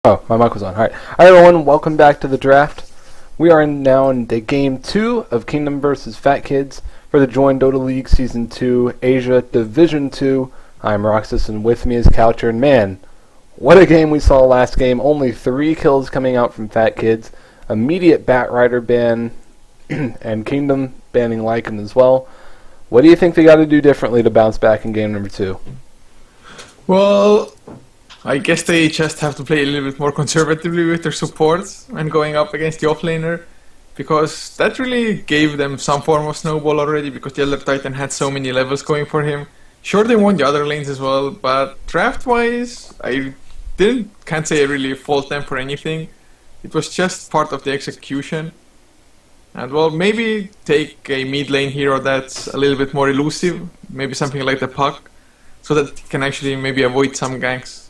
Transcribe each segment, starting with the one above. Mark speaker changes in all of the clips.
Speaker 1: Oh, my mic was on. Alright. Hi everyone, welcome back to the draft. We are now in the game 2 of Kingdom vs. Fat Kids for the joinDOTA League Season 2 Asia Division 2. I'm Roxas and with me is Coucher, and man, what a game we saw last game. Only 3 kills coming out from Fat Kids. Immediate Batrider ban and Kingdom banning Lycan as well. What do you think they got to do differently to bounce back in game number 2?
Speaker 2: Well, I guess they just have to play a little bit more conservatively with their supports when going up against the offlaner, because that really gave them some form of snowball already, because the Elder Titan had so many levels going for him. Sure, they won the other lanes as well, but draft-wise, I can't say I really fault them for anything. It was just part of the execution. And well, maybe take a mid lane hero that's a little bit more elusive, maybe something like the Puck, so that it can actually maybe avoid some ganks.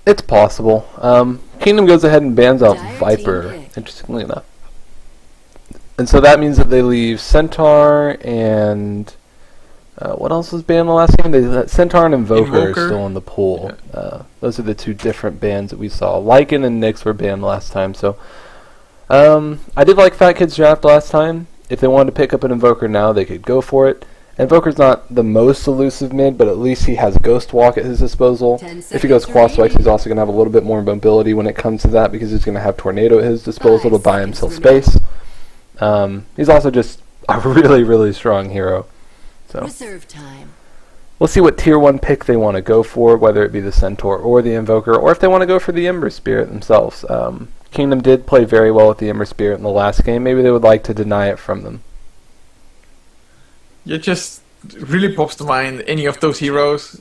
Speaker 1: It's possible. Kingdom goes ahead and bans out Viper, interestingly enough. And so that means that they leave Centaur and... what else was banned the last game? Centaur and Invoker are still in the pool. Yeah. Those are the 2 different bans that we saw. Lycan and Nyx were banned last time, so... I did like Fat Kids draft last time. If they wanted to pick up an Invoker now, they could go for it. Invoker's not the most elusive mid, but at least he has Ghost Walk at his disposal. If he goes Crosswise, he's also going to have a little bit more mobility when it comes to that, because he's going to have Tornado at his disposal to buy himself space. He's also just a really, really strong hero. So we'll see what tier 1 pick they want to go for, whether it be the Centaur or the Invoker, or if they want to go for the Ember Spirit themselves. Kingdom did play very well with the Ember Spirit in the last game. Maybe they would like to deny it from them.
Speaker 2: It just really pops to mind any of those heroes.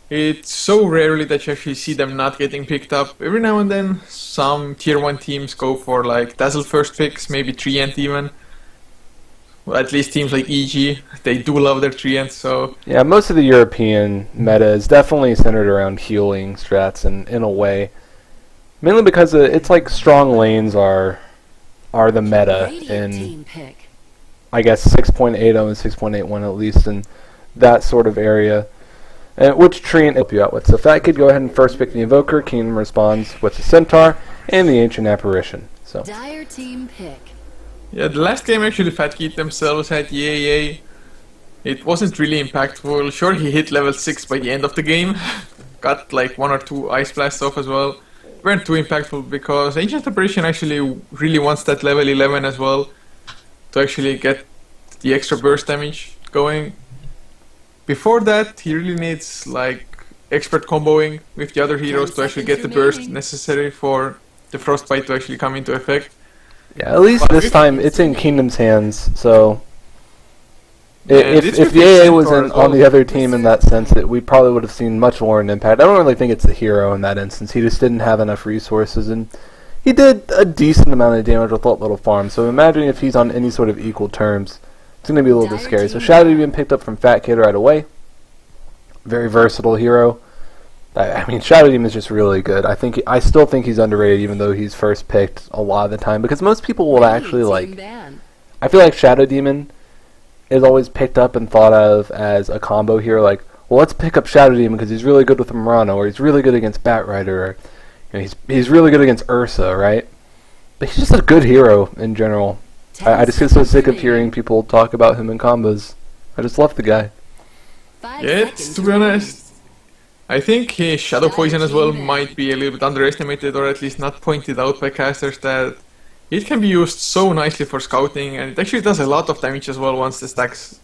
Speaker 2: It's so rarely that you actually see them not getting picked up. Every now and then, some tier 1 teams go for like Dazzle first picks, maybe Treant even. Well, at least teams like EG, they do love their Treant, so...
Speaker 1: Yeah, most of the European meta is definitely centered around healing strats in a way. Mainly because it's like strong lanes are the meta in... I guess 6.80 and 6.81 at least in that sort of area. Which Treant help you out with. So Fat Kid, go ahead and first pick the Invoker. Kingdom responds with the Centaur and the Ancient Apparition. So
Speaker 3: Dire team pick.
Speaker 2: Yeah, the last game actually Fat Kid themselves had the AA. It wasn't really impactful. Sure, he hit level 6 by the end of the game. Got like 1 or 2 Ice Blasts off as well. Weren't too impactful because Ancient Apparition actually really wants that level 11 as well, to actually get the extra burst damage going. Before that, he really needs like expert comboing with the other heroes to actually get the burst necessary for the Frostbite to actually come into effect.
Speaker 1: Yeah, at least this time it's in Kingdom's hands, so if the AA was on the other team in that sense, we probably would have seen much more an impact. I don't really think it's the hero in that instance. He just didn't have enough resources, and he did a decent amount of damage with that little farm, so imagine if he's on any sort of equal terms. It's going to be a little bit scary. So Shadow Demon picked up from Fat Kid right away. Very versatile hero. I mean, Shadow Demon is just really good. I still think he's underrated, even though he's first picked a lot of the time, because most people will actually like... I feel like Shadow Demon is always picked up and thought of as a combo hero, like, well, let's pick up Shadow Demon because he's really good with Murano, or he's really good against Batrider, or he's really good against Ursa, right? But he's just a good hero in general. I just get so sick of hearing people talk about him in combos. I just love the guy.
Speaker 2: Yeah, to be honest, I think his Shadow Poison as well might be a little bit underestimated, or at least not pointed out by casters, that it can be used so nicely for scouting, and it actually does a lot of damage as well once the stacks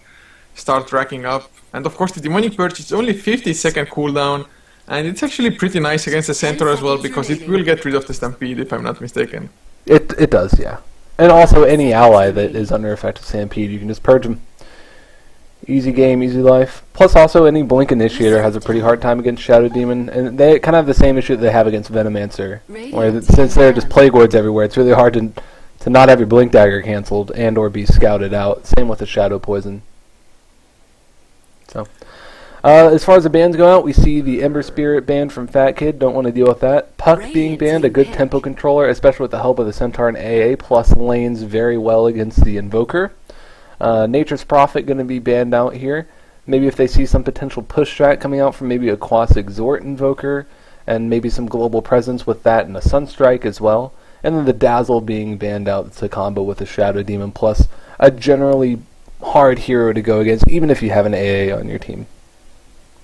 Speaker 2: start racking up. And of course the Demonic Purge is only 50-second cooldown, and it's actually pretty nice against the Centaur as well, because it will get rid of the Stampede, if I'm not mistaken.
Speaker 1: It does, yeah. And also any ally that is under effect of Stampede, you can just purge them. Easy game, easy life. Plus also any Blink Initiator has a pretty hard time against Shadow Demon, and they kind of have the same issue that they have against Venomancer, where since they're just Plague Wards everywhere, it's really hard to not have your Blink Dagger cancelled and or be scouted out. Same with the Shadow Poison. So, as far as the bans go out, we see the Ember Spirit banned from Fat Kid. Don't want to deal with that. Puck being banned, a good tempo controller, especially with the help of the Centaur and AA, plus lanes very well against the Invoker. Nature's Prophet going to be banned out here. Maybe if they see some potential push strat coming out from maybe a Quas Exhort Invoker, and maybe some global presence with that and a Sunstrike as well. And then the Dazzle being banned out to combo with a Shadow Demon, plus a generally hard hero to go against, even if you have an AA on your team.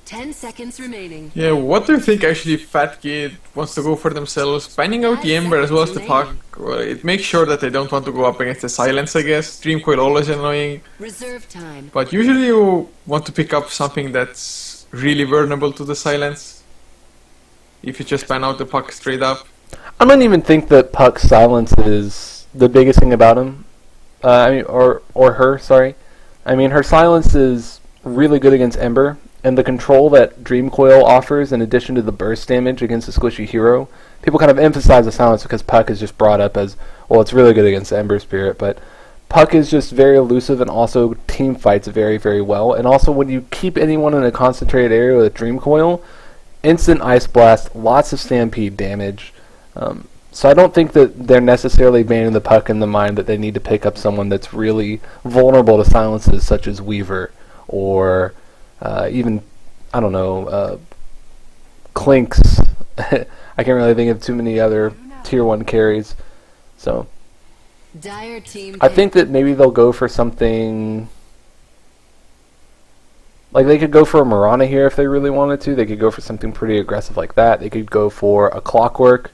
Speaker 3: 10 seconds remaining.
Speaker 2: Yeah, what do you think actually Fat Kid wants to go for themselves? Banning out the Ember as well as the Puck, well, it makes sure that they don't want to go up against the Silence, I guess. Dream Coil always annoying.
Speaker 3: Reserve time.
Speaker 2: But usually you want to pick up something that's really vulnerable to the Silence. If you just ban out the Puck straight up.
Speaker 1: I don't even think that Puck's silence is the biggest thing about him. Or her, sorry. I mean, her silence is really good against Ember, and the control that Dream Coil offers, in addition to the burst damage against a squishy hero, people kind of emphasize the silence because Puck is just brought up as, well, it's really good against Ember Spirit, but Puck is just very elusive and also team fights very, very well. And also, when you keep anyone in a concentrated area with Dream Coil, instant Ice Blast, lots of Stampede damage. So I don't think that they're necessarily banning the Puck in the mind that they need to pick up someone that's really vulnerable to silences such as Weaver or even, I don't know, Clinks. I can't really think of too many other tier 1 carries. So
Speaker 3: Dire team
Speaker 1: I think that maybe they'll go for something like they could go for a Mirana here if they really wanted to. They could go for something pretty aggressive like that. They could go for a Clockwork,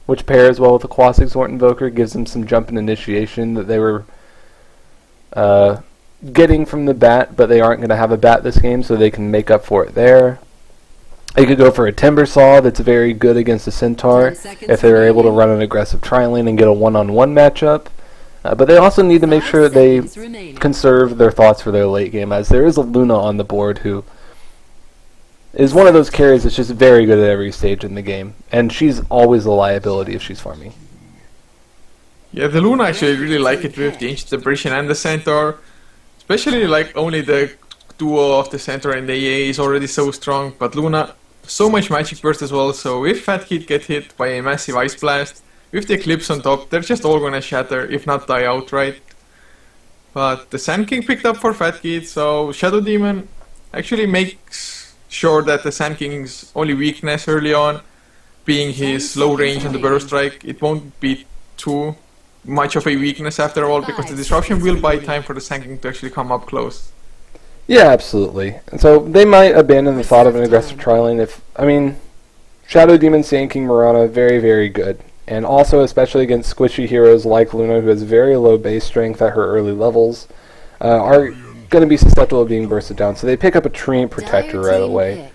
Speaker 1: which pairs well with the Quas Exhort Invoker, gives them some jump and initiation that they were getting from the bat, but they aren't going to have a bat this game, so they can make up for it there. They could go for a Timber Saw that's very good against the Centaur if they were able to run an aggressive tri-lane and get a one-on-one matchup. But they also need to make sure that they conserve their thoughts for their late game, as there is a Luna on the board who is one of those carries that's just very good at every stage in the game, and she's always a liability if she's farming.
Speaker 2: Yeah, the Luna actually really like it with the Ancient Apparition and the Centaur. Especially like only the duo of the Centaur and the EA is already so strong, but Luna, so much magic burst as well, so if Fat Kid get hit by a massive Ice Blast, with the Eclipse on top, they're just all gonna shatter, if not die outright. But the Sand King picked up for Fat Kid, so Shadow Demon actually makes sure that the Sand King's only weakness early on, being his low range on the Burrow Strike, it won't be too much of a weakness after all, because the Disruption will buy time for the Sand King to actually come up close.
Speaker 1: Yeah, absolutely. And so they might abandon the thought of an aggressive tri-lane if, I mean, Shadow Demon, Sand King, Mirana, very, very good. And also, especially against squishy heroes like Luna, who has very low base strength at her early levels, are going to be susceptible of being bursted down. So they pick up a Treant Protector right away.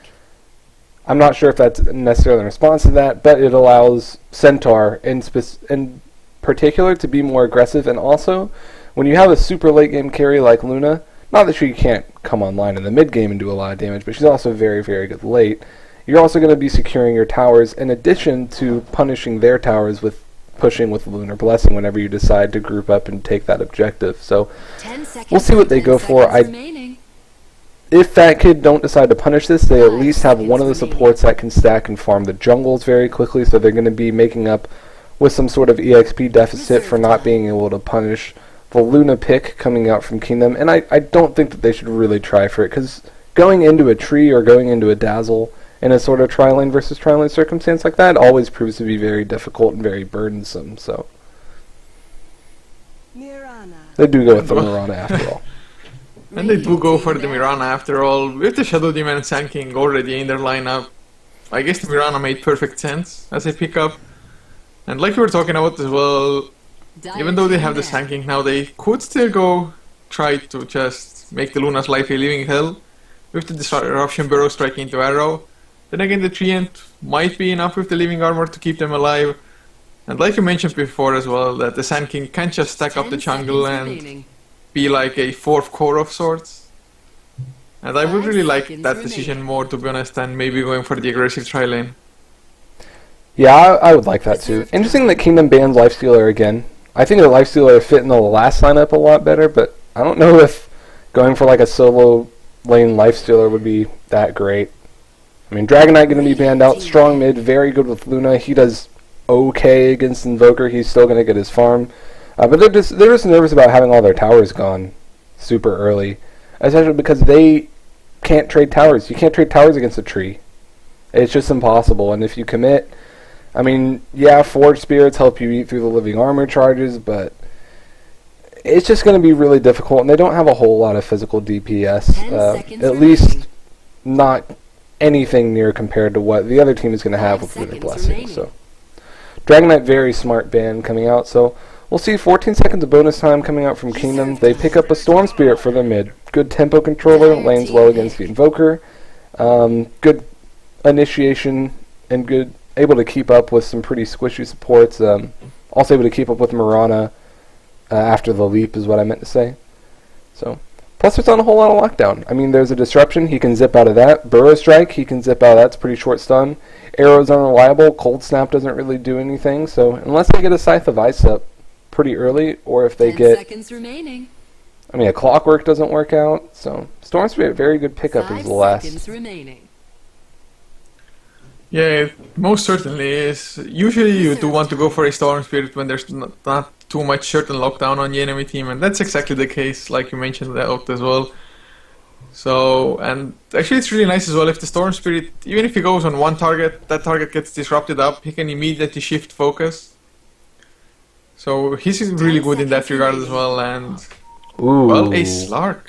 Speaker 1: I'm not sure if that's necessarily in response to that, but it allows Centaur in particular to be more aggressive. And also, when you have a super late game carry like Luna, not that she can't come online in the mid game and do a lot of damage, but she's also very, very good late. You're also going to be securing your towers in addition to punishing their towers with pushing with Lunar Blessing whenever you decide to group up and take that objective. So we'll see what they go for. If Fat Kid don't decide to punish this, they at least have one of the supports that can stack and farm the jungles very quickly, so they're going to be making up with some sort of EXP deficit for not being able to punish the Luna pick coming out from Kingdom. And I don't think that they should really try for it, because going into a tree or going into a Dazzle in a sort of tri-lane versus tri-lane circumstance like that always proves to be very difficult and very burdensome. So they do go with the Mirana after all.
Speaker 2: And they do go for the Mirana after all. With the Shadow Demon and Sand King already in their lineup, I guess the Mirana made perfect sense as a pickup. And like we were talking about as well, even though they have the Sand King now, they could still go try to just make the Luna's life a living hell with the Disruption Burrow Strike into Arrow. Then again, the Treant might be enough with the Living Armor to keep them alive. And like you mentioned before as well, that the Sand King can't just stack up the jungle and be like a fourth core of sorts. And I would really like that decision more, to be honest, than maybe going for the aggressive tri-lane.
Speaker 1: Yeah, I would like that too. Interesting that Kingdom bans Lifestealer again. I think the Lifestealer fit in the last lineup a lot better, but I don't know if going for like a solo lane Lifestealer would be that great. I mean, Dragonite going to be banned out. Strong mid, very good with Luna. He does okay against Invoker. He's still going to get his farm. But they're just nervous about having all their towers gone super early. Especially because they can't trade towers. You can't trade towers against a tree. It's just impossible. And if you commit, I mean, yeah, Forge Spirits help you eat through the living armor charges, but it's just going to be really difficult. And they don't have a whole lot of physical DPS,
Speaker 3: 10 seconds
Speaker 1: at
Speaker 3: remaining.
Speaker 1: least not anything near compared to what the other team is going to have
Speaker 3: 5
Speaker 1: with Lunar
Speaker 3: seconds
Speaker 1: Blessing.
Speaker 3: remaining.
Speaker 1: So, Dragon Knight, very smart band coming out. So, we'll see 14 seconds of bonus time coming out from Kingdom. They pick up a Storm Spirit for their mid. Good tempo controller, lanes well against the Invoker. Good initiation and good, able to keep up with some pretty squishy supports. Also able to keep up with Mirana after the leap is what I meant to say. So, plus there's not a whole lot of lockdown. I mean, there's a disruption, he can zip out of that. Burrow Strike, he can zip out of that. It's pretty short stun. Arrow's unreliable. Cold Snap doesn't really do anything. So, unless they get a Scythe of Ice up pretty early, or if they
Speaker 3: 10
Speaker 1: get,
Speaker 3: seconds remaining.
Speaker 1: I mean, a Clockwork doesn't work out. So, Storm Spirit, very good pickup
Speaker 3: 5
Speaker 1: is the last.
Speaker 3: seconds remaining.
Speaker 2: Yeah, it most certainly is. Usually you do want to go for a Storm Spirit when there's not too much certain lockdown on the enemy team, and that's exactly the case, like you mentioned that out as well. So, and actually it's really nice as well if the Storm Spirit, even if he goes on one target, that target gets disrupted up, he can immediately shift focus. So he's really good in that regard as well, and
Speaker 1: Ooh.
Speaker 2: well, a Slark.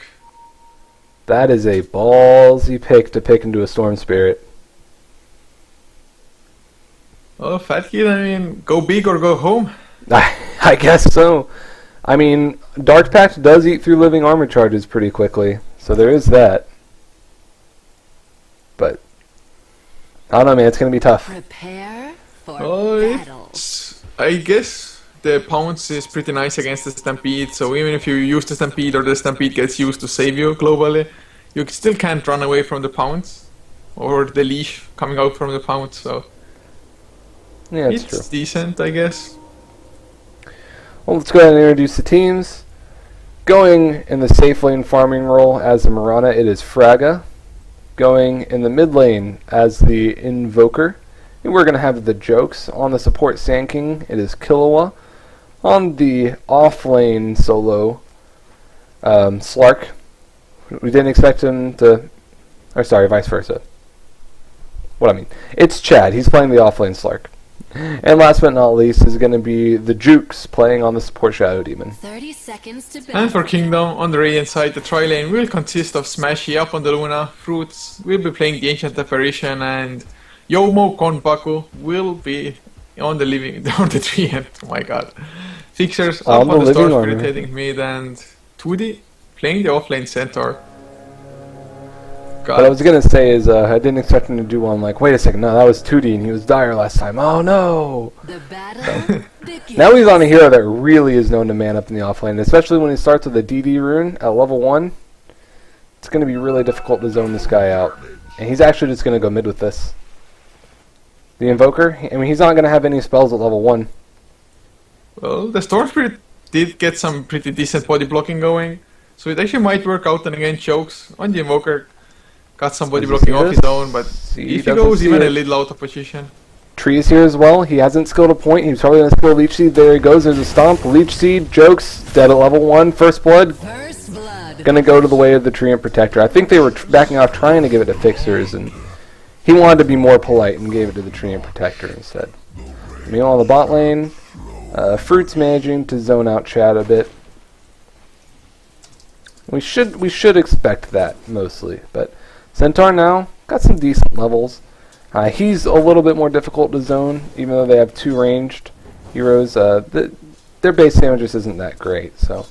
Speaker 1: That is a ballsy pick to pick into a Storm Spirit.
Speaker 2: Oh, Fat Kid, I mean, go big or go home.
Speaker 1: I guess so. I mean, Dark Pact does eat through living armor charges pretty quickly, so there is that. But, I don't know, man, it's going to be tough.
Speaker 3: Prepare for
Speaker 2: Oh,
Speaker 3: battle.
Speaker 2: I guess the pounce is pretty nice against the Stampede, so even if you use the Stampede or the Stampede gets used to save you globally, you still can't run away from the pounce or the leash coming out from the pounce, so
Speaker 1: Yeah, it's
Speaker 2: it's
Speaker 1: true.
Speaker 2: decent, I guess.
Speaker 1: Well, let's go ahead and introduce the teams. Going in the safe lane farming role as the Mirana, it is Fraga. Going in the mid lane as the Invoker, and we're going to have the Jokes. On the support Sand King, it is Killua. On the off lane solo, Slark. We didn't expect him to, or sorry, vice versa. What I mean, it's Chad. He's playing the off lane Slark. And last but not least is going to be the Jukes playing on the support Shadow Demon.
Speaker 3: 30 seconds to
Speaker 2: And
Speaker 3: battle.
Speaker 2: for Kingdom, on the Radiant side, the tri-lane will consist of Smashy up on the Luna, Fruits will be playing the Ancient Apparition, and Yomo Konbaku will be on the living, on the tree end. Oh my god. Fixers up
Speaker 1: On
Speaker 2: on
Speaker 1: the
Speaker 2: the Storm
Speaker 1: living
Speaker 2: Spirit
Speaker 1: armor.
Speaker 2: heading mid, and 2D playing the offlane Centaur.
Speaker 1: What I was going to say is I didn't expect him to do one like, wait a second, no, that was 2D and he was Dire last time. Oh no!
Speaker 3: The battle begins.
Speaker 1: Now he's on a hero that really is known to man up in the offlane, especially when he starts with a DD rune at level 1. It's going to be really difficult to zone this guy out. And he's actually just going to go mid with this. The Invoker, I mean, he's not going to have any spells at level 1.
Speaker 2: Well, the Storm Spirit did get some pretty decent body blocking going, so it actually might work out, and again, Chokes on the Invoker. Got some body
Speaker 1: Does he
Speaker 2: blocking
Speaker 1: see
Speaker 2: off his
Speaker 1: this?
Speaker 2: own, but
Speaker 1: He
Speaker 2: if he
Speaker 1: doesn't
Speaker 2: goes
Speaker 1: see
Speaker 2: even
Speaker 1: it.
Speaker 2: a little out of position.
Speaker 1: Tree is here as well. He hasn't skilled a point. He's probably going to skill Leech Seed. There he goes. There's a Stomp. Leech Seed. Jokes. Dead at level 1. First Blood.
Speaker 3: First blood.
Speaker 1: Going to go to the way of the Treant Protector. I think they were backing off trying to give it to Fixers, and he wanted to be more polite and gave it to the Treant Protector instead. Meanwhile, on the bot lane, Fruit's managing to zone out Chad a bit. We should expect that mostly, but Centaur now got some decent levels. He's a little bit more difficult to zone, even though they have 2 ranged heroes. Their base damage just isn't that great. So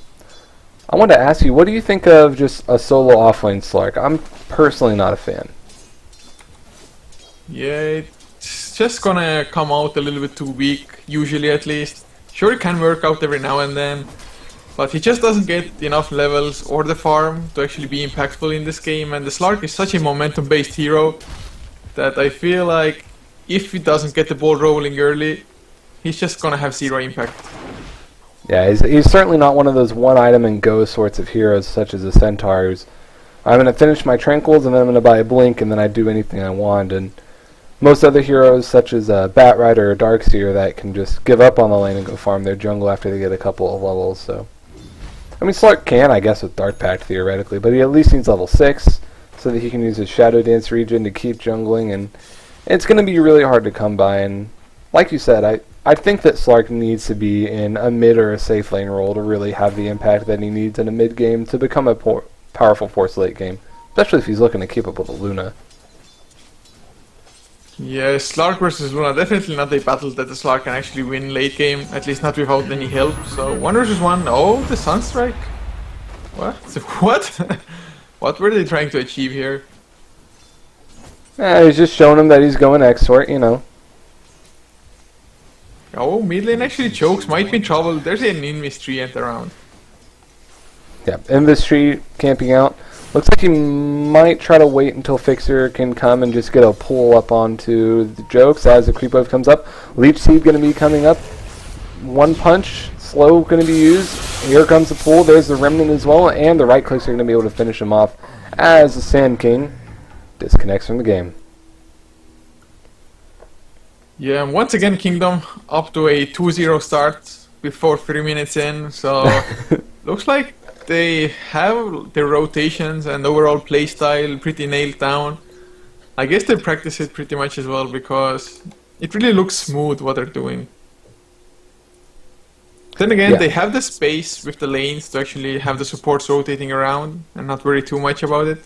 Speaker 1: I wanted to ask you, what do you think of just a solo offlane Slark? I'm personally not a fan.
Speaker 2: Yeah, it's just gonna come out a little bit too weak, usually at least. Sure, it can work out every now and then, but he just doesn't get enough levels or the farm to actually be impactful in this game, and the Slark is such a momentum-based hero that I feel like if he doesn't get the ball rolling early, he's just gonna have 0 impact.
Speaker 1: Yeah, he's certainly not one of those one item and go sorts of heroes such as the Centaurs. I'm going to finish my Tranquils and then I'm going to buy a Blink and then I do anything I want. And most other heroes such as Batrider or Darkseer that can just give up on the lane and go farm their jungle after they get a couple of levels. So, I mean, Slark can, I guess, with Dark Pact theoretically, but he at least needs level 6 so that he can use his Shadow Dance regen to keep jungling, and It's going to be really hard to come by, and like you said, I think that Slark needs to be in a mid or a safe lane role to really have the impact that he needs in a mid game to become a powerful force late game, especially if he's looking to keep up with a Luna.
Speaker 2: Yeah, Slark versus Luna, definitely not a battle that the Slark can actually win late game, at least not without any help. So 1 versus 1, oh, the Sunstrike. What? What? What were they trying to achieve here?
Speaker 1: He's just showing him that he's going Exort, you know.
Speaker 2: Oh, mid lane actually chokes, might be in trouble. There's an Invis Treant around.
Speaker 1: Yeah, Invis Tree camping out. Looks like he might try to wait until Fixer can come and just get a pull up onto the Jokes as the creep wave comes up. Leech Seed going to be coming up. One punch, slow going to be used. Here comes the pull. There's the Remnant as well, and the right clicks are going to be able to finish him off as the Sand King disconnects from the game.
Speaker 2: Yeah, and once again Kingdom up to a 2-0 start before 3 minutes in, so looks like they have their rotations and overall playstyle pretty nailed down. I guess they practice it pretty much as well because it really looks smooth what they're doing. Then again,
Speaker 1: Yeah.
Speaker 2: they have the space with the lanes to actually have the supports rotating around and not worry too much about it.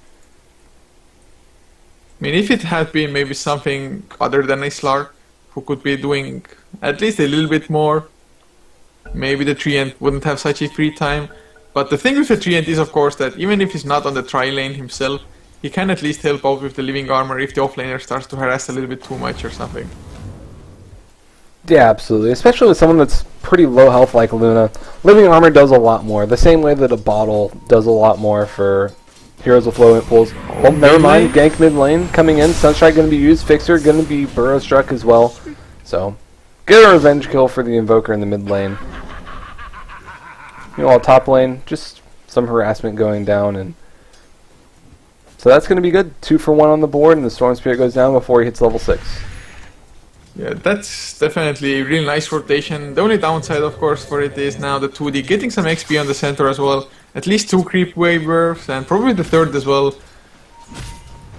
Speaker 2: I mean, if it had been maybe something other than a Slark, who could be doing at least a little bit more, maybe the Treant wouldn't have such a free time. But the thing with the Treant is, of course, that even if he's not on the tri-lane himself, he can at least help out with the living armor if the offlaner starts to harass a little bit too much or something.
Speaker 1: Yeah, absolutely. Especially with someone that's pretty low health like Luna. Living armor does a lot more. The same way that a bottle does a lot more for heroes with low hit pools. Oh, never mind. Gank mid lane coming in. Sunstrike going to be used. Fixer going to be burrow struck as well. So, get a revenge kill for the Invoker in the mid lane. Meanwhile, top lane, just some harassment going down, and so that's going to be good. 2 for 1 on the board, and the Storm Spirit goes down before he hits level 6.
Speaker 2: Yeah, that's definitely a really nice rotation. The only downside, of course, for it is now the 2D getting some XP on the center as well. At least 2 creep wave bursts, and probably the third as well.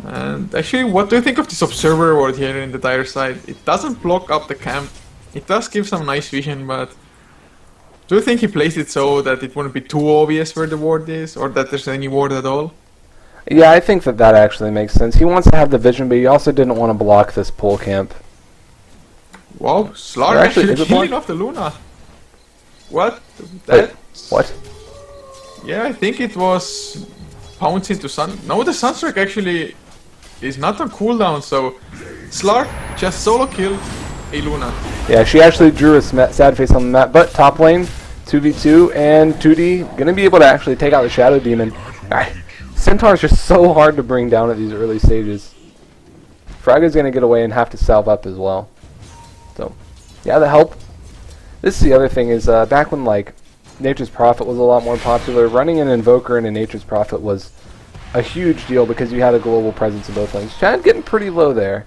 Speaker 2: And actually, what do you think of this Observer ward here in the dire side? It doesn't block up the camp. It does give some nice vision, but do you think he placed it so that it wouldn't be too obvious where the ward is, or that there's any ward at all?
Speaker 1: Yeah, I think that that actually makes sense. He wants to have the vision, but he also didn't want to block this pull camp.
Speaker 2: Wow, Slark
Speaker 1: Actually,
Speaker 2: actually
Speaker 1: is it
Speaker 2: killing
Speaker 1: blocked?
Speaker 2: off the Luna. What?
Speaker 1: Wait, what?
Speaker 2: Yeah, I think it was pounce into Sun. No, the Sunstrike actually is not on cooldown, so Slark just solo killed a Luna.
Speaker 1: Yeah, she actually drew a sad face on the map, but top lane, 2v2, and 2D going to be able to actually take out the Shadow Demon. Centaur's just so hard to bring down at these early stages. Fraga's going to get away and have to salve up as well. So, yeah, the help. This is the other thing is, back when, like, Nature's Prophet was a lot more popular, running an Invoker and a Nature's Prophet was a huge deal because you had a global presence in both lanes. Chad getting pretty low there.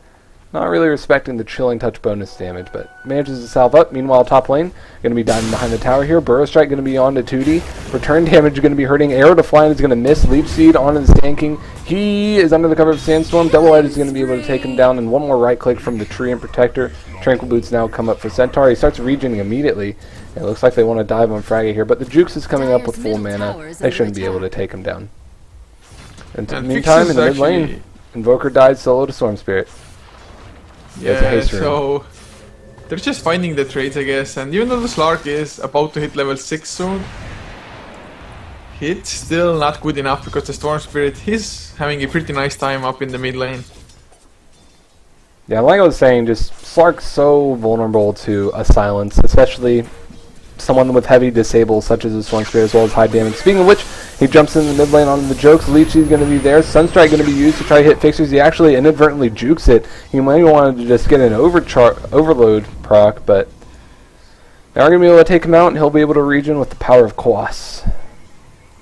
Speaker 1: Not really respecting the Chilling Touch bonus damage, but manages to salve up. Meanwhile, top lane, going to be diving behind the tower here. Burrow Strike going to be on to 2D. Return damage going to be hurting. Arrow to Flying is going to miss. Leech Seed onto the Sand King. He is under the cover of Sandstorm. Double Light is going to be able to take him down, and one more right click from the Tree and Protector. Tranquil Boots now come up for Centaur. He starts regening immediately. It looks like they want to dive on Fraga here, but the Jukes is coming up with full mana. They shouldn't be able to take him down. And in the meantime, in the mid lane, Invoker died solo to Storm Spirit.
Speaker 2: Yeah, so they're just finding the trades, I guess, and even though the Slark is about to hit level 6 soon, it's still not good enough because the Storm Spirit is having a pretty nice time up in the mid lane.
Speaker 1: Yeah, like I was saying, just Slark's so vulnerable to a silence, especially someone with heavy disables such as the Storm Spirit as well as high damage. Speaking of which, he jumps in the mid lane onto the Jokes. Leech is going to be there. Sunstrike going to be used to try to hit Fixers. He actually inadvertently jukes it. He might have wanted to just get an overload proc, but now we're going to be able to take him out, and he'll be able to regen with the power of Quas.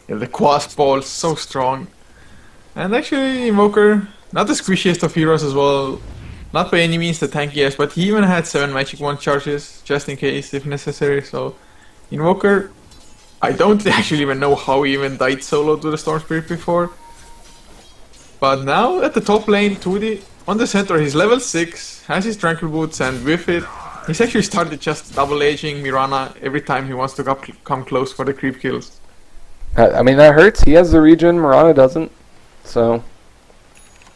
Speaker 2: Yeah, the Quas ball is so strong. And actually, Invoker, not the squishiest of heroes as well. Not by any means the tankiest, but he even had 7 Magic Wand charges, just in case, if necessary. So, Invoker, I don't actually even know how he even died solo to the Storm Spirit before. But now, at the top lane, 2D, on the center, he's level 6, has his Tranquil Boots, and with it, he's actually started just double-aging Mirana every time he wants to come close for the creep kills.
Speaker 1: I mean, that hurts. He has the regen, Mirana doesn't. So,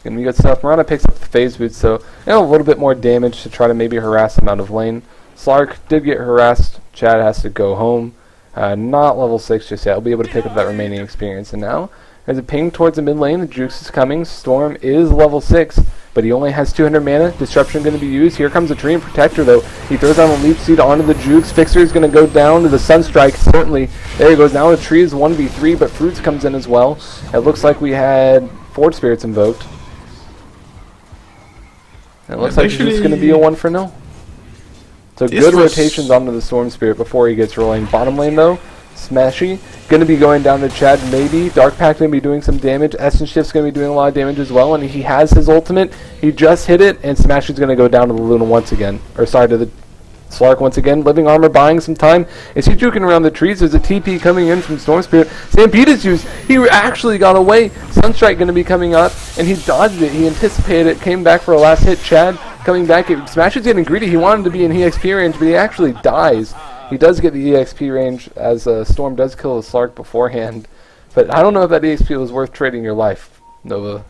Speaker 1: gonna be good stuff. Mirana picks up the phase boots, so a little bit more damage to try to maybe harass him out of lane. Slark did get harassed. Chad has to go home. Not level 6 just yet. He'll be able to pick up that remaining experience. And now, there's a ping towards the mid lane. The Jukes is coming. Storm is level 6, but he only has 200 mana. Disruption going to be used. Here comes the Treant Protector, though. He throws down the Leap Seed onto the Jukes. Fixer is going to go down to the Sunstrike, certainly. There he goes. Now the tree is 1v3, but Fruits comes in as well. It looks like we had Forge Spirits invoked. And it looks like it's just going to be a 1-for-0. So good rotations onto the Storm Spirit before he gets rolling. Bottom lane though, Smashy going to be going down to Chad maybe. Dark Pact going to be doing some damage. Essence Shift's going to be doing a lot of damage as well. And he has his ultimate. He just hit it, and Smashy's going to go down to the Luna once again. Or sorry, to the Slark once again. Living Armor buying some time. Is he juking around the trees? There's a TP coming in from Storm Spirit. Stampede is used. He actually got away. Sunstrike going to be coming up, and he dodged it. He anticipated it. Came back for a last hit. Chad coming back. Smash is getting greedy. He wanted to be in EXP range, but he actually dies. He does get the EXP range as Storm does kill the Slark beforehand. But I don't know if that EXP was worth trading your life, Nova.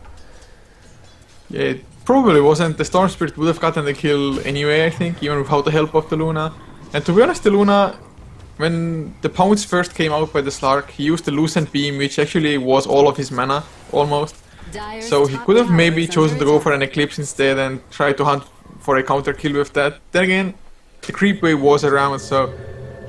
Speaker 2: Yeah, it probably wasn't. The Storm Spirit would have gotten the kill anyway, I think, even without the help of the Luna. And to be honest, the Luna, when the Pounce first came out by the Slark, he used the Lucent Beam, which actually was all of his mana, almost. So he could have maybe chosen to go for an Eclipse instead and try to hunt for a counter kill with that. Then again, the creep wave was around, so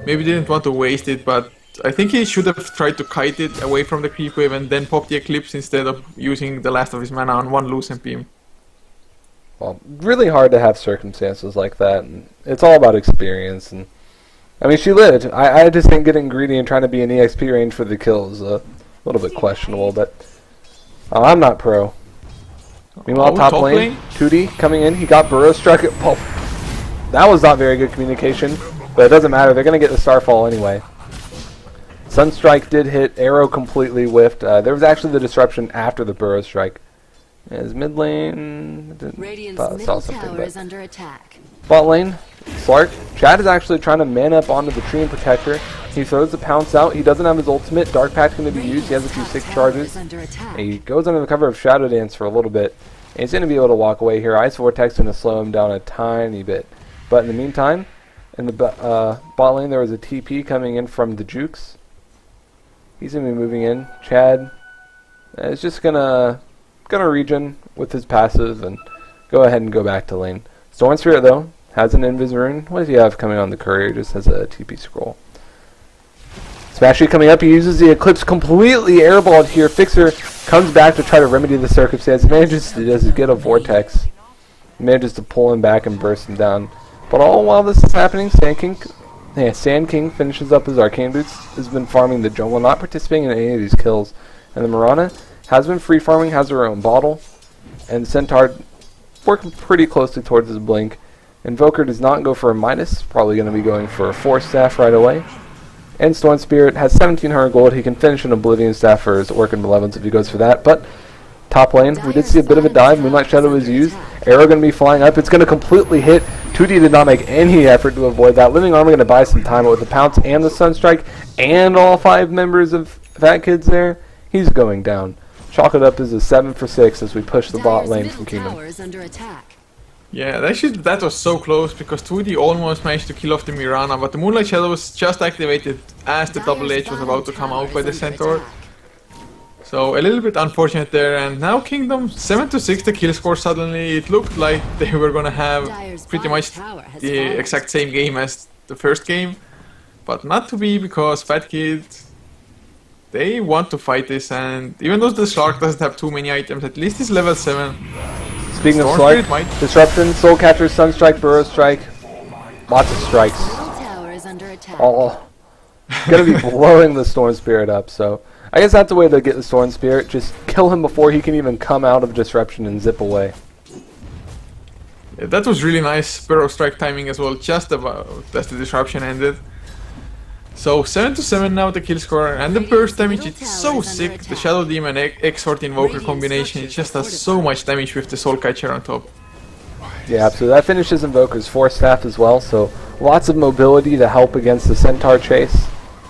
Speaker 2: maybe didn't want to waste it, but I think he should have tried to kite it away from the creep wave and then pop the Eclipse instead of using the last of his mana on one Lucent Beam.
Speaker 1: Well, really hard to have circumstances like that, and it's all about experience. And I mean, she lived. I just think getting greedy and trying to be in EXP range for the kill is a little bit questionable, but I'm not pro. Meanwhile, top lane, 2D coming in. He got Burrow struck at Pulp. That was not very good communication, but it doesn't matter. They're going to get the Starfall anyway. Sunstrike did hit. Arrow completely whiffed. There was actually the disruption after the Burrow strike. As mid lane, saw something, but
Speaker 3: is under attack.
Speaker 1: Bot lane, Slark. Chad is actually trying to man up onto the Treant Protector. He throws the Pounce out. He doesn't have his ultimate. Dark Pact's going to be used. He has a few 6 charges. He goes under the cover of Shadow Dance for a little bit. And he's going to be able to walk away here. Ice Vortex is going to slow him down a tiny bit. But in the meantime, in the bot lane, there was a TP coming in from the Jukes. He's going to be moving in. Chad is just going to regen with his passive and go ahead and go back to lane. Storm Spirit, though, has an Invis Rune. What does he have coming on the courier? Just has a TP scroll. Smashy coming up. He uses the Eclipse completely airballed here. Fixer comes back to try to remedy the circumstance. Manages to get a Vortex. Manages to pull him back and burst him down. But all while this is happening, Sand King finishes up his Arcane Boots. Has been farming the jungle, not participating in any of these kills. And the Mirana has been free farming, has her own bottle. And Centaur working pretty closely towards his blink. Invoker does not go for a minus. Probably going to be going for a Force Staff right away. And Storm Spirit has 1700 gold. He can finish an Oblivion Staff for his Orc and Malevolence if he goes for that. But top lane, we did see a bit of a dive. Moonlight Shadow was used. Arrow going to be flying up. It's going to completely hit. 2D did not make any effort to avoid that. Living Armor going to buy some time, but with the Pounce and the Sunstrike and all 5 members of Fat Kids there, he's going down. Chalk it up as a 7 for 6 as we push the bot lane from Kingdom.
Speaker 2: Yeah, actually that was so close because 2D almost managed to kill off the Mirana, but the Moonlight Shadow was just activated as the Double H was about to come out by the Centaur. So a little bit unfortunate there, and now Kingdom 7 to 6 the kill score suddenly. It looked like they were gonna have pretty much the exact same game as the first game, but not to be because Fat Kid, they want to fight this, and even though the Slark doesn't have too many items, at least he's level 7.
Speaker 1: Speaking of Slark, Disruption, Soul Catcher, Sunstrike, Burrow Strike, lots of strikes. All gonna be blowing the Storm Spirit up, so I guess that's the way to get the Storm Spirit. Just kill him before he can even come out of Disruption and zip away.
Speaker 2: Yeah, that was really nice Burrow Strike timing as well, just about as the Disruption ended. So 7-7 now the kill score, and the burst damage, it's so sick. The Shadow Demon Exort Invoker combination, it just does so much damage with the Soul Catcher on top.
Speaker 1: Yeah, absolutely. That finishes Invoker's Force Staff as well, so lots of mobility to help against the Centaur chase.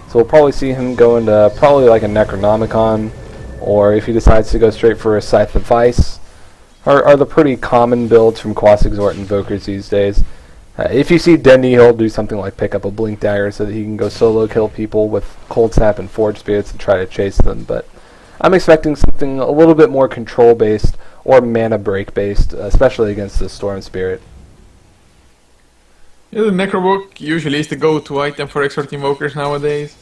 Speaker 1: So we'll probably see him go into probably like a Necronomicon, or if he decides to go straight for a Scythe of Vice, are the pretty common builds from Quas Exort Invokers these days. If you see Dendy, he'll do something like pick up a Blink Dagger so that he can go solo kill people with Cold Snap and Forge Spirits and try to chase them. But I'm expecting something a little bit more control-based or mana break-based, especially against the Storm Spirit.
Speaker 2: Yeah, the Necrobook usually is the go-to item for Exort Invokers nowadays.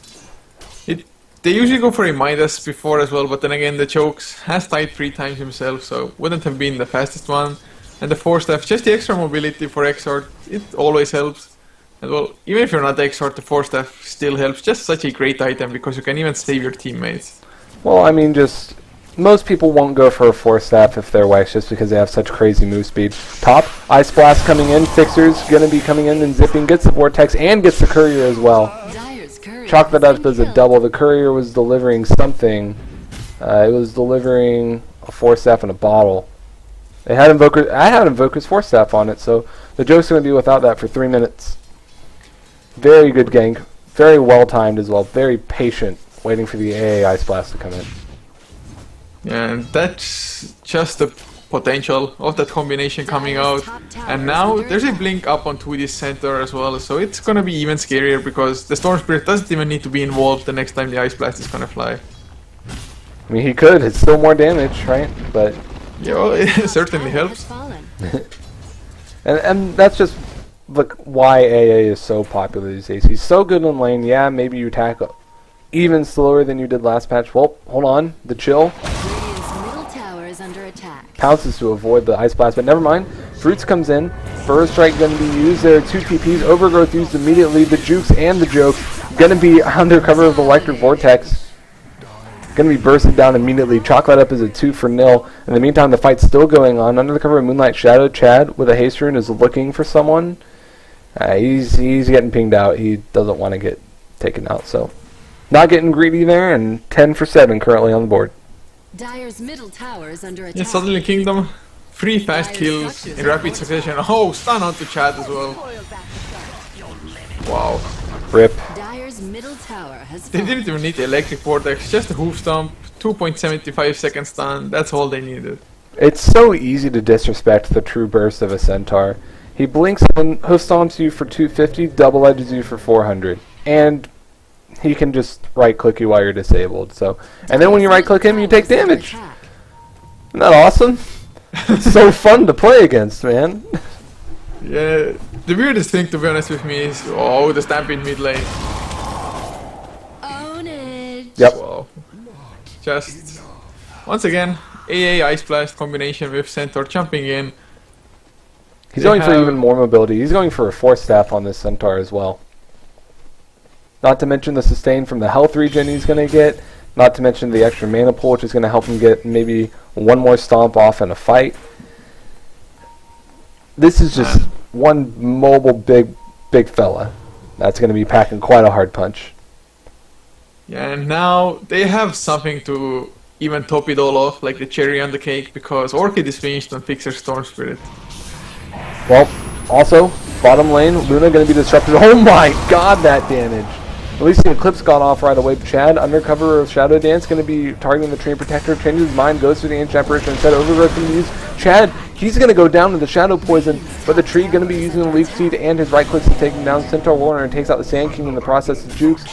Speaker 2: They usually go for a Midas before as well, but then again the Chokes has died 3 times himself, so wouldn't have been the fastest one. And the Force Staff, just the extra mobility for Exort, it always helps. And well, even if you're not Exort, the Force Staff still helps. Just such a great item because you can even save your teammates.
Speaker 1: Well, I mean, just most people won't go for a Force Staff if they're Wax just because they have such crazy move speed. Top, Ice Blast coming in, Fixer's going to be coming in and zipping, gets the Vortex and gets the Courier as well. Chalk that up as a double. The Courier was delivering something. It was delivering a Force Staff in a bottle. They had Invoker. I had Invoker's Force Staff on it, so the joke's going to be without that for 3 minutes. Very good gank. Very well timed as well. Very patient, waiting for the AA Ice Blast to come in.
Speaker 2: Yeah, and that's just the potential of that combination coming out. And now there's a blink up on 2D center as well, so it's gonna be even scarier because the Storm Spirit doesn't even need to be involved the next time the Ice Blast is gonna fly.
Speaker 1: I mean, he could. It's still more damage, right? But
Speaker 2: yeah, well, it certainly helps.
Speaker 1: and that's just like why AA is so popular these days. He's so good in lane. Yeah, maybe you attack even slower than you did last patch. Well, hold on. The chill pounces to avoid the Ice Blast, but never mind. Fruits comes in. Burst Strike going to be used. There are 2 TPs. Overgrowth used immediately. The Jukes and the Jokes going to be under cover of the Electric Vortex. Going to be bursted down immediately. Chalk that up as a 2-0. In the meantime, the fight's still going on. Under the cover of Moonlight Shadow, Chad with a haste rune is looking for someone. He's getting pinged out. He doesn't want to get taken out, so not getting greedy there, and 10 for 7 currently on the board.
Speaker 3: Dire's middle tower is under attack.
Speaker 2: Yeah, suddenly Kingdom, 3 fast kills in rapid succession. Oh, stun onto Chad as well. Wow.
Speaker 1: Rip.
Speaker 3: Dire's middle tower has
Speaker 2: They didn't even need the Electric Vortex, just a Hoof Stomp, 2.75 second stun, that's all they needed.
Speaker 1: It's so easy to disrespect the true burst of a Centaur. He blinks and Hoof Stomps you for 250, double edges you for 400. And he can just right-click you while you're disabled. So, and then when you right-click him, you take damage. Isn't that awesome? It's so fun to play against, man.
Speaker 2: Yeah, the weirdest thing to be honest with me is, oh, the Stampede mid lane.
Speaker 3: Own it.
Speaker 1: Yep.
Speaker 2: Wow. Just, once again, AA Ice Blast combination with Centaur jumping in.
Speaker 1: He's going for even more mobility. He's going for a Force Staff on this Centaur as well. Not to mention the sustain from the health regen he's going to get. Not to mention the extra mana pool, which is going to help him get maybe one more stomp off in a fight. This is just one mobile big fella. That's going to be packing quite a hard punch.
Speaker 2: Yeah, and now they have something to even top it all off, like the cherry on the cake, because Orchid is finished on Fixer Storm Spirit.
Speaker 1: Well, also, bottom lane, Luna going to be disrupted. Oh my god, that damage! At least the Eclipse got off right away. Chad, under cover of Shadow Dance, going to be targeting the Train Protector. Changes his mind, goes for the Ancient Apparition instead. Overgrowth going to use Chad. He's going to go down to the Shadow Poison, but the Tree going to be using the Leaf Seed and his right clicks and taking down Centaur Warner and takes out the Sand King in the process of Jukes.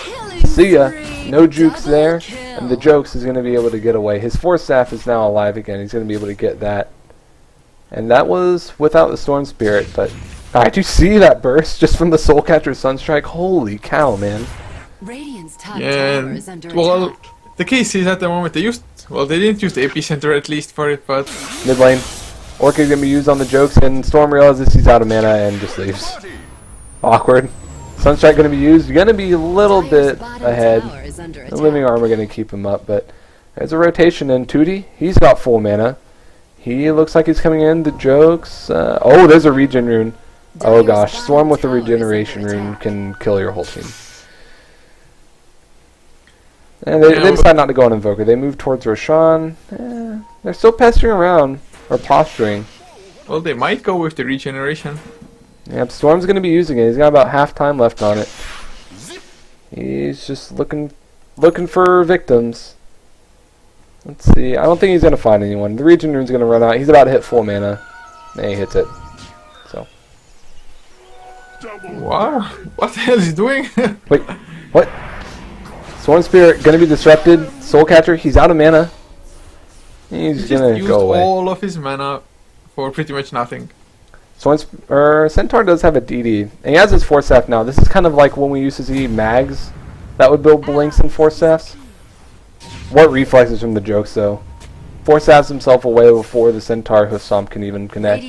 Speaker 1: See ya. No Jukes there, and the Jokes is going to be able to get away. His Force Staff is now alive again. He's going to be able to get that. And that was without the Storm Spirit, but did you see that burst just from the Soulcatcher Sunstrike? Holy cow, man.
Speaker 2: Yeah, well, the case is at the moment they didn't use the Epicenter at least for it, but
Speaker 1: mid lane, Orchid gonna be used on the Jokes, and Storm realizes he's out of mana and just leaves. Awkward. Sunstrike gonna be used, gonna be a little bit ahead. The Living Armor gonna keep him up, but there's a rotation in Tootie. He's got full mana. He looks like he's coming in. The Jokes. Oh, there's a regen rune. Oh gosh, Swarm with the regeneration rune can kill your whole team. And they decide not to go on Invoker. They move towards Roshan. They're still pestering around, or posturing.
Speaker 2: Well, they might go with the regeneration.
Speaker 1: Yep, Storm's going to be using it. He's got about half time left on it. He's just looking for victims. Let's see. I don't think he's going to find anyone. The Regen Rune's going to run out. He's about to hit full mana. And he hits it. So.
Speaker 2: Wow. What the hell is he doing?
Speaker 1: Wait. What? Sworn Spirit going to be disrupted. Soul Catcher. He's out of mana. He's going to go away.
Speaker 2: All of his mana for pretty much nothing.
Speaker 1: Centaur does have a DD, and he has his Force Staff now. This is kind of like when we used to see mags that would build Blinks and Force Staffs. What reflexes from the jokes, though? Force Staffs himself away before the Centaur Hoof Stomp can even connect.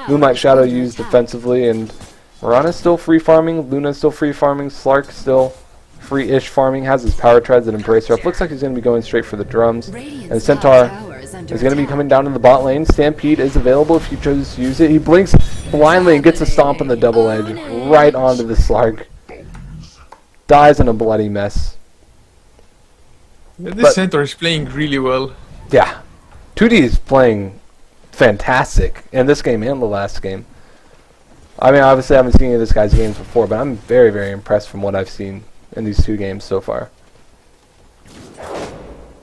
Speaker 1: Moonlight Shadow used defensively, and Mirana's still free farming. Luna's still free farming. Slark still free-ish farming. Has his Power Treads and Embracer up. Looks like he's going to be going straight for the drums. And Centaur is going to be coming down to the bot lane. Stampede is available if you choose to use it. He blinks blindly and gets a stomp on the double edge right onto the Slark. Dies in a bloody mess.
Speaker 2: This Centaur is playing really well.
Speaker 1: Yeah. 2D is playing fantastic in this game and the last game. I mean, obviously I haven't seen any of this guy's games before, but I'm very, very impressed from what I've seen in these 2 games so far.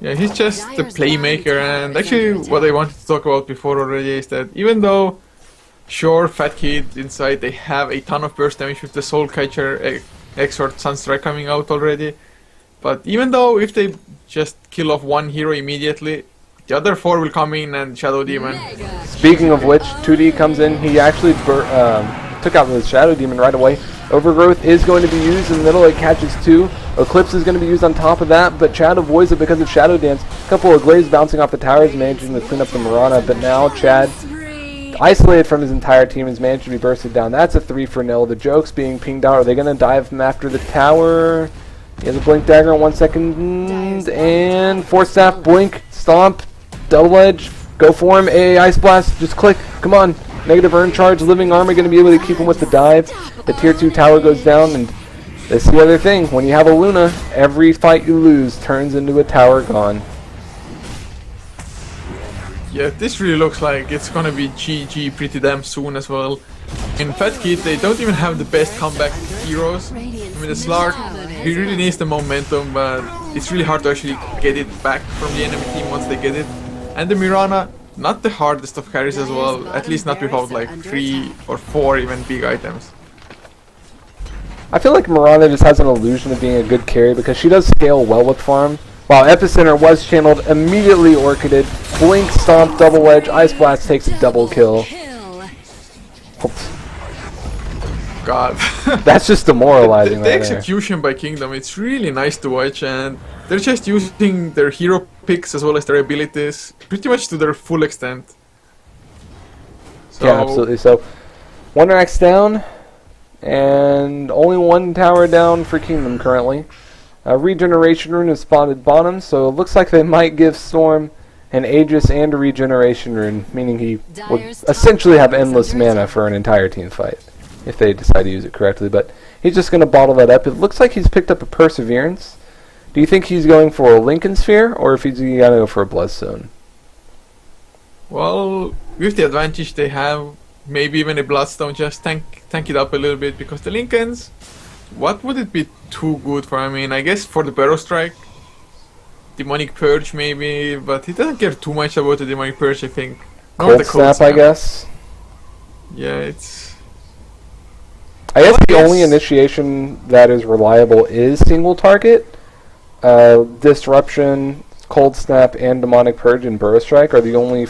Speaker 2: Yeah, he's just the playmaker, and actually what I wanted to talk about before already is that even though, sure, Fat Kid inside, they have a ton of burst damage with the Soul Catcher, Exort, Sunstrike coming out already, but even though if they just kill off one hero immediately, the other 4 will come in and Shadow Demon.
Speaker 1: Speaking of which, 2D comes in, he actually took out the Shadow Demon right away. Overgrowth is going to be used in the middle, it catches 2. Eclipse is going to be used on top of that, but Chad avoids it because of Shadow Dance. A couple of Glaives bouncing off the towers, managing to clean up the Mirana, but now Chad, isolated from his entire team, has managed to be bursted down. That's a 3-for-0. The joke's being pinged out. Are they going to dive him after the tower? He has a Blink Dagger in 1 second, and Force Staff, Blink, Stomp, Double Edge, go for him, Ice Blast, just click, come on. Negative Earn Charge, Living Armor going to be able to keep him with the dive. The tier 2 tower goes down, and that's the other thing. When you have a Luna, every fight you lose turns into a tower gone.
Speaker 2: Yeah, this really looks like it's gonna be GG pretty damn soon as well. In Fat Kid, they don't even have the best comeback heroes. I mean, the Slark, he really needs the momentum, but it's really hard to actually get it back from the enemy team once they get it. And the Mirana, not the hardest of carries as well, at least not without like 3 or 4 even big items.
Speaker 1: I feel like Mirana just has an illusion of being a good carry because she does scale well with farm. While Epicenter was channeled, immediately Orchided, Blink, Stomp, Double Edge, Ice Blast takes a double kill. Oops.
Speaker 2: God.
Speaker 1: That's just demoralizing
Speaker 2: the
Speaker 1: right
Speaker 2: execution by Kingdom, it's really nice to watch, and they're just using their hero picks as well as their abilities pretty much to their full extent. So
Speaker 1: yeah, absolutely. So, 1 Rax down, and only 1 tower down for Kingdom currently. Regeneration Rune is spotted bottom, so it looks like they might give Storm an Aegis and a Regeneration Rune, meaning he would essentially have endless mana for an entire team fight, if they decide to use it correctly, but he's just going to bottle that up. It looks like he's picked up a Perseverance. Do you think he's going for a Lincoln Sphere, or if he's going to go for a Bloodstone?
Speaker 2: Well, with the advantage they have, maybe even a Bloodstone, just tank it up a little bit, because the Lincolns, what would it be too good for? I mean, I guess for the Barrow Strike, Demonic Purge maybe, but he doesn't care too much about the Demonic Purge, I think.
Speaker 1: Cold Snap, I guess.
Speaker 2: Yeah, it's...
Speaker 1: I guess the only initiation that is reliable is single target. Disruption, Cold Snap, and Demonic Purge and Burrow Strike are the only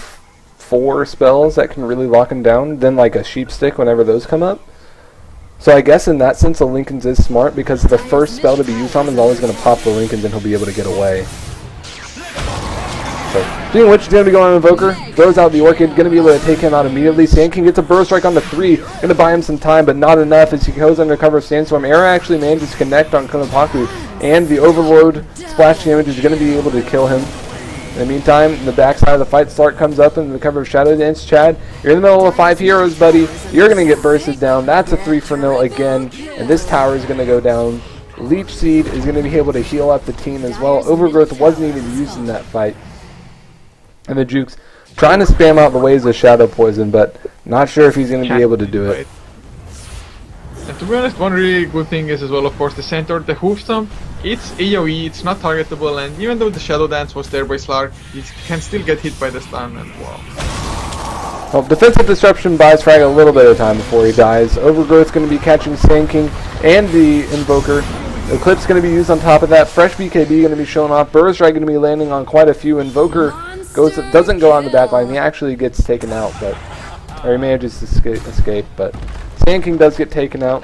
Speaker 1: 4 spells that can really lock him down. Then like a Sheep Stick whenever those come up. So I guess in that sense the Lincolns is smart because the first spell to be used on him is always going to pop the Lincolns and he'll be able to get away. So, speaking of which, he's going to be going on Invoker, throws out the Orchid, going to be able to take him out immediately. Sandking gets a Burrow Strike on the 3, going to buy him some time, but not enough as he goes under cover of Sandstorm. Era actually manages to connect on Konopaku, and the Overload splash damage is going to be able to kill him. In the meantime, in the backside of the fight, Slark comes up into the cover of Shadow Dance. Chad, you're in the middle of 5 heroes, buddy. You're going to get bursted down. That's a 3-for-0 again, and this tower is going to go down Leech Seed is going to be able to heal up the team as well. Overgrowth wasn't even used in that fight. And the Jukes trying to spam out the waves of Shadow Poison, but not sure if he's going to be able to do it.
Speaker 2: And to be honest, one really good thing is as well, of course, the Centaur, the Hoof Stomp. It's AoE, it's not targetable, and even though the Shadow Dance was there by Slark, he can still get hit by the stun, and wow.
Speaker 1: Well, Defensive Disruption buys Frag a little bit of time before he dies. Overgrowth's going to be catching Sand King and the Invoker. Eclipse going to be used on top of that. Fresh BKB going to be shown off. Burst Strike going to be landing on quite a few. Invoker doesn't go on the back line. He actually gets taken out, or he manages to escape, but Sand King does get taken out.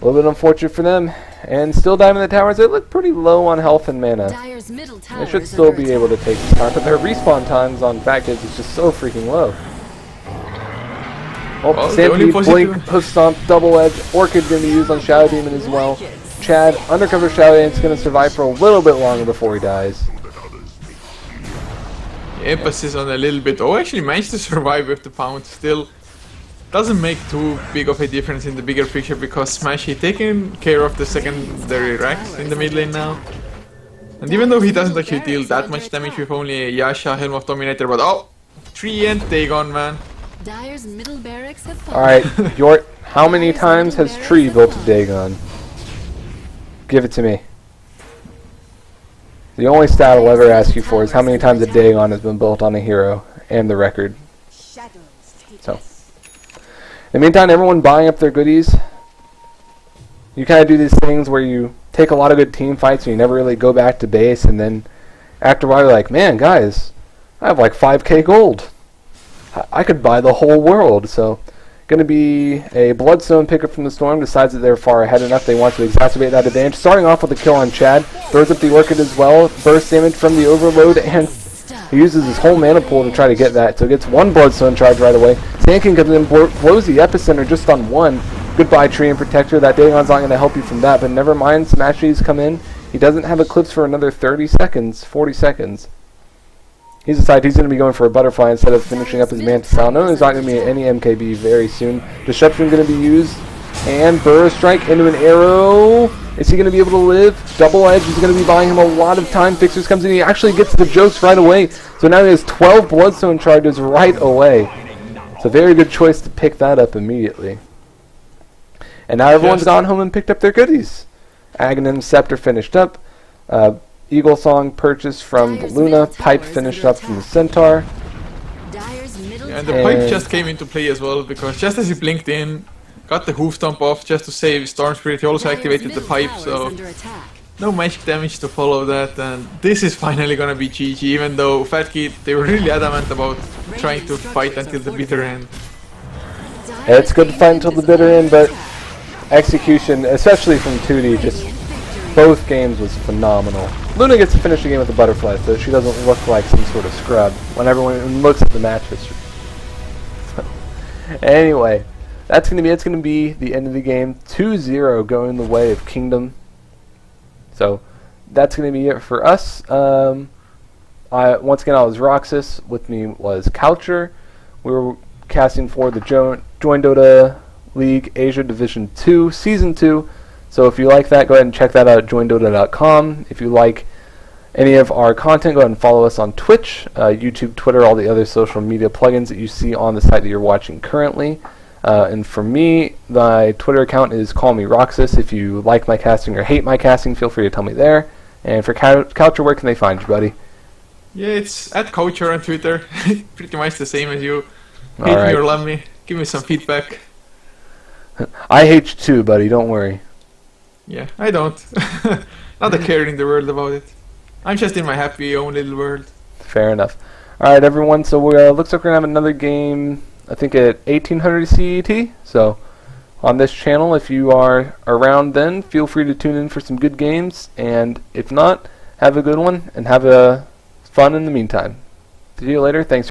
Speaker 1: A little bit unfortunate for them. And still diving the towers. They look pretty low on health and mana. They should still be able to take this time, but their respawn times on Fat Kids is just so freaking low. Oh, Stampede, Blink, Hoof Stomp, Double Edge, Orchid going to be used on Shadow Demon as well. Chad, Undercover Shadow Dance, going to survive for a little bit longer before he dies.
Speaker 2: Emphasis on a little bit. Oh, actually managed to survive with the pound. Still doesn't make too big of a difference in the bigger picture because Smashy taking care of the secondary racks in the mid lane now. And even though he doesn't actually deal that much damage with only a Yasha, Helm of Dominator, but oh, 3 and Dagon, man.
Speaker 3: Dyer's middle barracks have
Speaker 1: Alright, Yort, how many times has Tree built a Dagon? Give it to me. The only stat I'll ever ask you for is how many times a Dagon has been built on a hero and the record. So, in the meantime, everyone buying up their goodies. You kind of do these things where you take a lot of good team fights and you never really go back to base, and then after a while you're like, man, guys, I have like 5k gold. I could buy the whole world. So, going to be a Bloodstone pickup from the Storm. Decides that they're far ahead enough. They want to exacerbate that advantage. Starting off with a kill on Chad. Throws up the Orchid as well. Burst damage from the Overload, and he uses his whole mana pool to try to get that. So gets one Bloodstone charge right away. Sand King comes in, blows the Epicenter just on one. Goodbye, Tree and Protector. That Dagon's not going to help you from that. But never mind, Smashies come in. He doesn't have Eclipse for another 30 seconds, 40 seconds. He's decided he's going to be going for a Butterfly instead of finishing up his Manta Style. No, there's not going to be any MKB very soon. Disruption going to be used. And Burrow Strike into an arrow. Is he going to be able to live? Double Edge is going to be buying him a lot of time. Fixers comes in. He actually gets the jokes right away. So now he has 12 Bloodstone charges right away. It's a very good choice to pick that up immediately. And now everyone's gone home and picked up their goodies. Aghanim Scepter finished up. Eagle Song purchased from the Luna. Pipe finished up from the Centaur.
Speaker 2: And the pipe just came into play as well, because just as he blinked in, got the Hoof Stomp off just to save Storm Spirit, he also activated the pipe, so no magic damage to follow that, and this is finally gonna be GG, even though Fat Kid, they were really adamant about trying to fight until the bitter end.
Speaker 1: Yeah, it's good to fight until the bitter end, but execution, especially from 2D, just both games was phenomenal. Luna gets to finish the game with the Butterfly, so she doesn't look like some sort of scrub when everyone looks at the match history. Anyway, that's going to be It's going to be the end of the game. 2-0 going the way of Kingdom. So that's going to be it for us. Once again, I was Roxas. With me was Coucher. We were casting for the joinDOTA League Asia Division 2, Season 2. So if you like that, go ahead and check that out at joindota.com. If you like any of our content, go ahead and follow us on Twitch, YouTube, Twitter, all the other social media plugins that you see on the site that you're watching currently. And for me, my Twitter account is CallMeRoxas. If you like my casting or hate my casting, feel free to tell me there. And for Coucher, where can they find you, buddy?
Speaker 2: Yeah, it's at Coucher on Twitter. Pretty much the same as you.
Speaker 1: All
Speaker 2: Hate
Speaker 1: right.
Speaker 2: me or love me. Give me some feedback.
Speaker 1: I hate you too, buddy. Don't worry.
Speaker 2: Yeah, I don't. Not a care in the world about it. I'm just in my happy own little world.
Speaker 1: Fair enough. All right, everyone. So looks like we're gonna have another game, I think at 1800 CET. So on this channel, if you are around then, feel free to tune in for some good games. And if not, have a good one and have a fun in the meantime. See you later. Thanks.